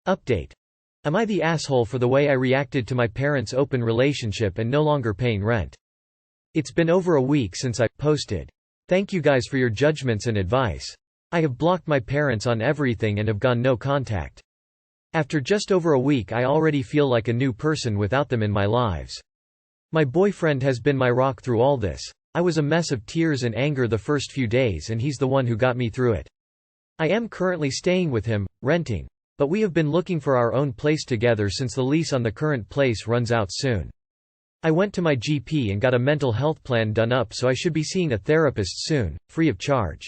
Update. Am I the asshole for the way I reacted to my parents' open relationship and no longer paying rent? It's been over a week since I posted. Thank you guys for your judgments and advice. I have blocked my parents on everything and have gone no contact. After just over a week I already feel like a new person without them in my lives. My boyfriend has been my rock through all this. I was a mess of tears and anger the first few days and he's the one who got me through it. I am currently staying with him, renting. But we have been looking for our own place together since the lease on the current place runs out soon. I went to my GP and got a mental health plan done up, so I should be seeing a therapist soon, free of charge.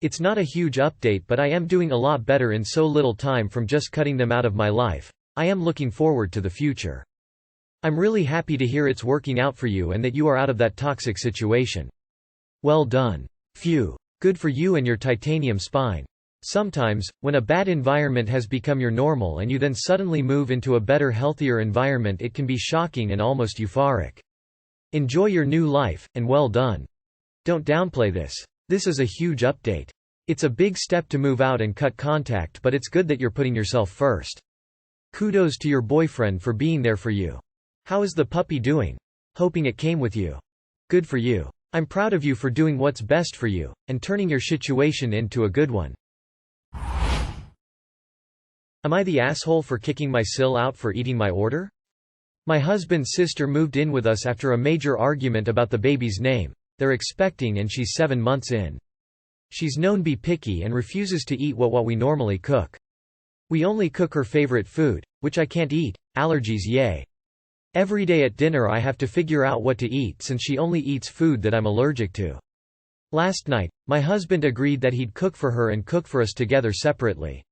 It's not a huge update, but I am doing a lot better in so little time from just cutting them out of my life. I am looking forward to the future. I'm really happy to hear it's working out for you and that you are out of that toxic situation. Well done. Phew. Good for you and your titanium spine. Sometimes, when a bad environment has become your normal and you then suddenly move into a better, healthier environment, it can be shocking and almost euphoric. Enjoy your new life, and well done. Don't downplay this. This is a huge update. It's a big step to move out and cut contact, but it's good that you're putting yourself first. Kudos to your boyfriend for being there for you. How is the puppy doing? Hoping it came with you. Good for you. I'm proud of you for doing what's best for you, and turning your situation into a good one. Am I the asshole for kicking my sil out for eating my order? My husband's sister moved in with us after a major argument about the baby's name. They're expecting and she's 7 months in. She's known be picky and refuses to eat what we normally cook. We only cook her favorite food, which I can't eat. Allergies, yay. Every day at dinner I have to figure out what to eat since she only eats food that I'm allergic to. Last night, my husband agreed that he'd cook for her and cook for us together separately.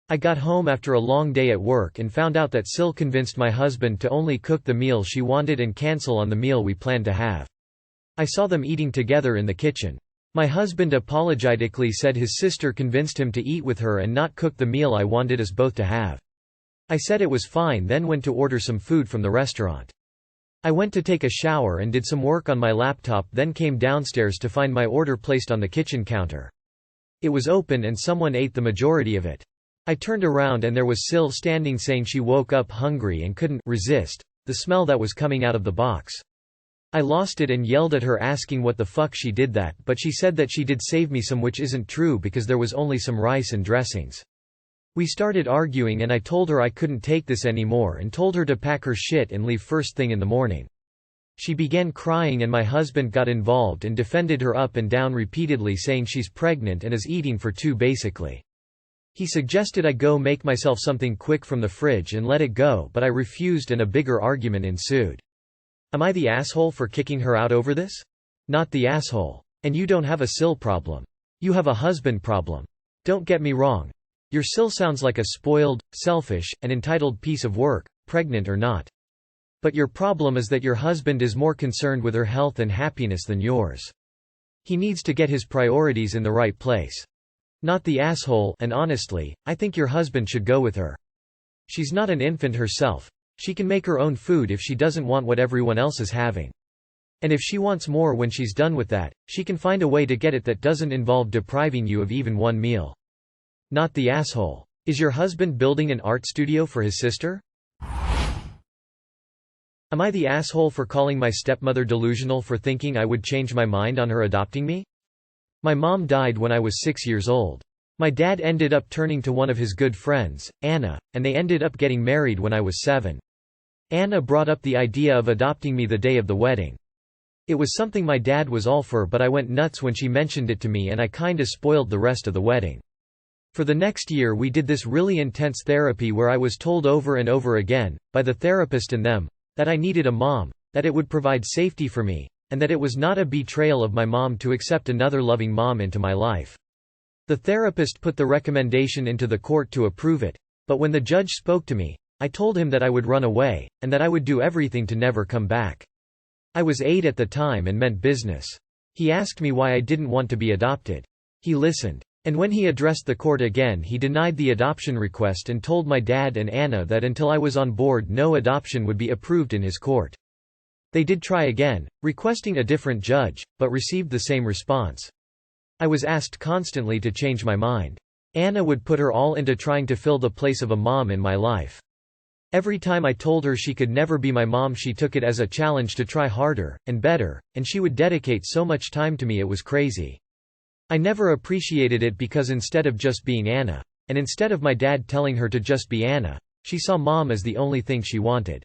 I got home after a long day at work and found out that Sil convinced my husband to only cook the meal she wanted and cancel on the meal we planned to have. I saw them eating together in the kitchen. My husband apologetically said his sister convinced him to eat with her and not cook the meal I wanted us both to have. I said it was fine, then went to order some food from the restaurant. I went to take a shower and did some work on my laptop, then came downstairs to find my order placed on the kitchen counter. It was open and someone ate the majority of it. I turned around and there was Sil standing saying she woke up hungry and couldn't resist the smell that was coming out of the box. I lost it and yelled at her asking what the fuck she did that, but she said that she did save me some, which isn't true because there was only some rice and dressings. We started arguing and I told her I couldn't take this anymore and told her to pack her shit and leave first thing in the morning. She began crying and my husband got involved and defended her up and down repeatedly, saying she's pregnant and is eating for two basically. He suggested I go make myself something quick from the fridge and let it go, but I refused and a bigger argument ensued. Am I the asshole for kicking her out over this? Not the asshole. And you don't have a Sil problem. You have a husband problem. Don't get me wrong. Your Sil sounds like a spoiled, selfish, and entitled piece of work, pregnant or not. But your problem is that your husband is more concerned with her health and happiness than yours. He needs to get his priorities in the right place. Not the asshole, and honestly, I think your husband should go with her. She's not an infant herself. She can make her own food if she doesn't want what everyone else is having. And if she wants more when she's done with that, she can find a way to get it that doesn't involve depriving you of even one meal. Not the asshole. Is your husband building an art studio for his sister? Am I the asshole for calling my stepmother delusional for thinking I would change my mind on her adopting me? My mom died when I was 6 years old. My dad ended up turning to one of his good friends, Anna, and they ended up getting married when I was 7. Anna brought up the idea of adopting me the day of the wedding. It was something my dad was all for, but I went nuts when she mentioned it to me and I kinda spoiled the rest of the wedding. For the next year we did this really intense therapy where I was told over and over again, by the therapist and them, that I needed a mom, that it would provide safety for me, and that it was not a betrayal of my mom to accept another loving mom into my life. The therapist put the recommendation into the court to approve it, but when the judge spoke to me, I told him that I would run away, and that I would do everything to never come back. I was 8 at the time and meant business. He asked me why I didn't want to be adopted. He listened. And when he addressed the court again, he denied the adoption request and told my dad and Anna that until I was on board no adoption would be approved in his court. They did try again, requesting a different judge, but received the same response. I was asked constantly to change my mind. Anna would put her all into trying to fill the place of a mom in my life. Every time I told her she could never be my mom, she took it as a challenge to try harder, and better, and she would dedicate so much time to me it was crazy. I never appreciated it because instead of just being Anna, and instead of my dad telling her to just be Anna, she saw mom as the only thing she wanted.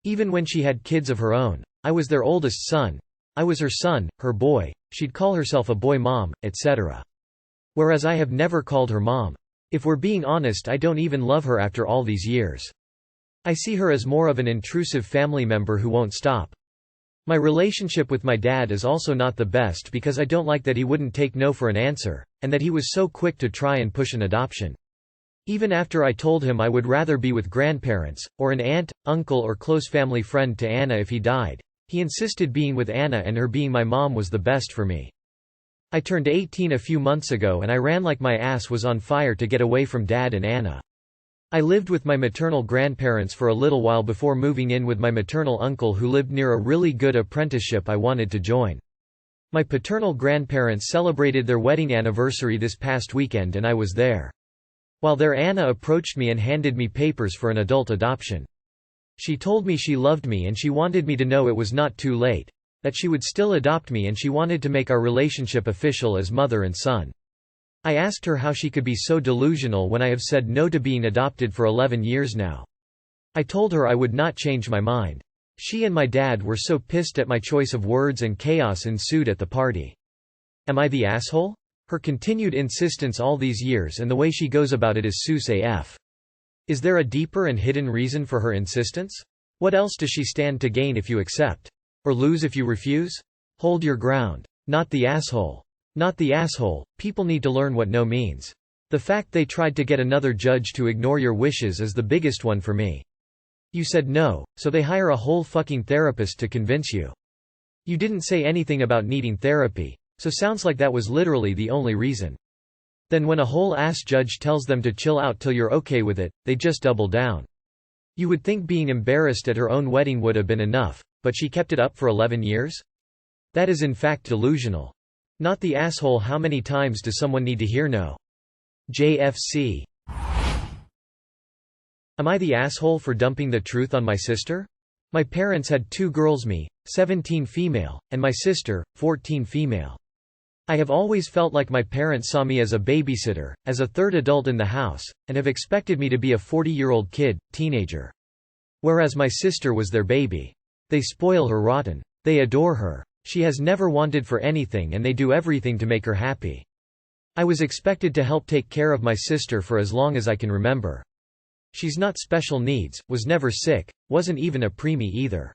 Even when she had kids of her own, I was their oldest son. I was her son, her boy, she'd call herself a boy mom, etc. Whereas I have never called her mom. If we're being honest, I don't even love her after all these years. I see her as more of an intrusive family member who won't stop. My relationship with my dad is also not the best because I don't like that he wouldn't take no for an answer, and that he was so quick to try and push an adoption. Even after I told him I would rather be with grandparents, or an aunt, uncle or close family friend to Anna if he died, he insisted being with Anna and her being my mom was the best for me. I turned 18 a few months ago and I ran like my ass was on fire to get away from Dad and Anna. I lived with my maternal grandparents for a little while before moving in with my maternal uncle who lived near a really good apprenticeship I wanted to join. My paternal grandparents celebrated their wedding anniversary this past weekend and I was there. While there, Anna approached me and handed me papers for an adult adoption. She told me she loved me and she wanted me to know it was not too late, that she would still adopt me, and she wanted to make our relationship official as mother and son. I asked her how she could be so delusional when I have said no to being adopted for 11 years now. I told her I would not change my mind. She and my dad were so pissed at my choice of words and chaos ensued at the party. Am I the asshole? Her continued insistence all these years and the way she goes about it is sus AF. Is there a deeper and hidden reason for her insistence? What else does she stand to gain if you accept? Or lose if you refuse? Hold your ground. Not the asshole. Not the asshole. People need to learn what no means. The fact they tried to get another judge to ignore your wishes is the biggest one for me. You said no, so they hire a whole fucking therapist to convince you. You didn't say anything about needing therapy, so sounds like that was literally the only reason. Then when a whole ass judge tells them to chill out till you're okay with it, they just double down. You would think being embarrassed at her own wedding would have been enough, but she kept it up for 11 years? That is in fact delusional. Not the asshole. How many times does someone need to hear no? JFC. Am I the asshole for dumping the truth on my sister? My parents had 2 girls, me, 17 female, and my sister, 14 female. I have always felt like my parents saw me as a babysitter, as a third adult in the house, and have expected me to be a 40-year-old kid, teenager. Whereas my sister was their baby. They spoil her rotten. They adore her. She has never wanted for anything and they do everything to make her happy. I was expected to help take care of my sister for as long as I can remember. She's not special needs, was never sick, wasn't even a preemie either.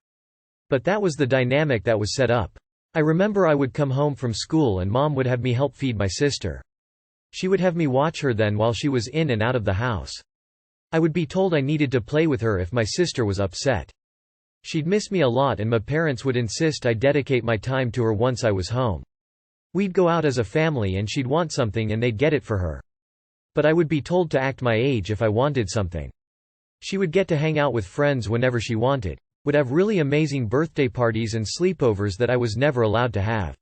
But that was the dynamic that was set up. I remember I would come home from school and Mom would have me help feed my sister. She would have me watch her then while she was in and out of the house. I would be told I needed to play with her if my sister was upset. She'd miss me a lot and my parents would insist I dedicate my time to her once I was home. We'd go out as a family and she'd want something and they'd get it for her. But I would be told to act my age if I wanted something. She would get to hang out with friends whenever she wanted, would have really amazing birthday parties and sleepovers that I was never allowed to have.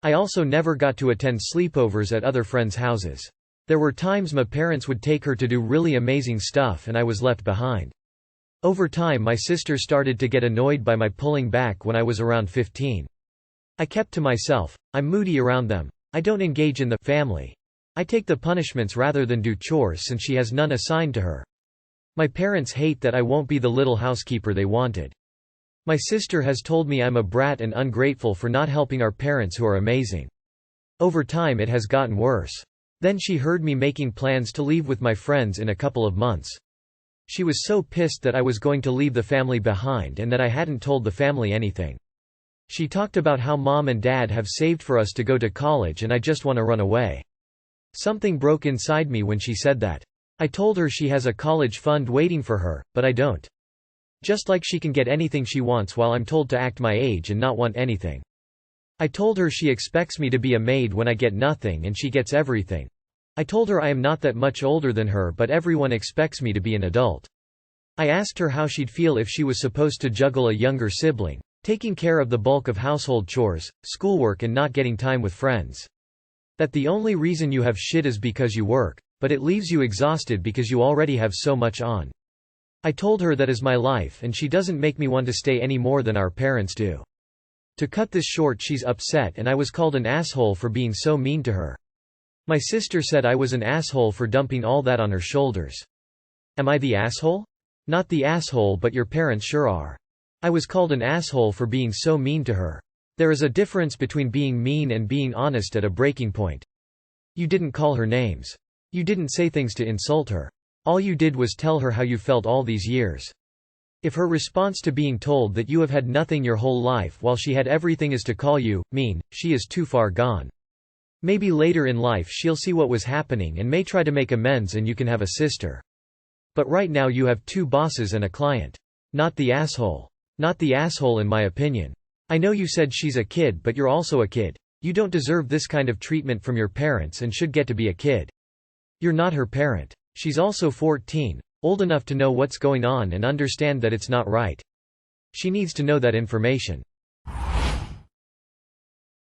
I also never got to attend sleepovers at other friends' houses. There were times my parents would take her to do really amazing stuff and I was left behind. Over time my sister started to get annoyed by my pulling back when I was around 15. I kept to myself. I'm moody around them. I don't engage in the family. I take the punishments rather than do chores since she has none assigned to her. My parents hate that I won't be the little housekeeper they wanted. My sister has told me I'm a brat and ungrateful for not helping our parents who are amazing. Over time it has gotten worse. Then she heard me making plans to leave with my friends in a couple of months. She was so pissed that I was going to leave the family behind and that I hadn't told the family anything. She talked about how Mom and Dad have saved for us to go to college and I just want to run away. Something broke inside me when she said that. I told her she has a college fund waiting for her, but I don't. Just like she can get anything she wants while I'm told to act my age and not want anything. I told her she expects me to be a maid when I get nothing and she gets everything. I told her I am not that much older than her but everyone expects me to be an adult. I asked her how she'd feel if she was supposed to juggle a younger sibling, taking care of the bulk of household chores, schoolwork and not getting time with friends. That the only reason you have shit is because you work. but it leaves you exhausted because you already have so much on. I told her that is my life and she doesn't make me want to stay any more than our parents do. To cut this short, she's upset and I was called an asshole for being so mean to her. My sister said I was an asshole for dumping all that on her shoulders. Am I the asshole? Not the asshole, but your parents sure are. I was called an asshole for being so mean to her. There is a difference between being mean and being honest at a breaking point. You didn't call her names. You didn't say things to insult her. All you did was tell her how you felt all these years. If her response to being told that you have had nothing your whole life while she had everything is to call you mean, she is too far gone. Maybe later in life she'll see what was happening and may try to make amends and you can have a sister. But right now you have two bosses and a client. Not the asshole. Not the asshole in my opinion. I know you said she's a kid, but you're also a kid. You don't deserve this kind of treatment from your parents and should get to be a kid. You're not her parent. She's also 14, old enough to know what's going on and understand that it's not right. She needs to know that information.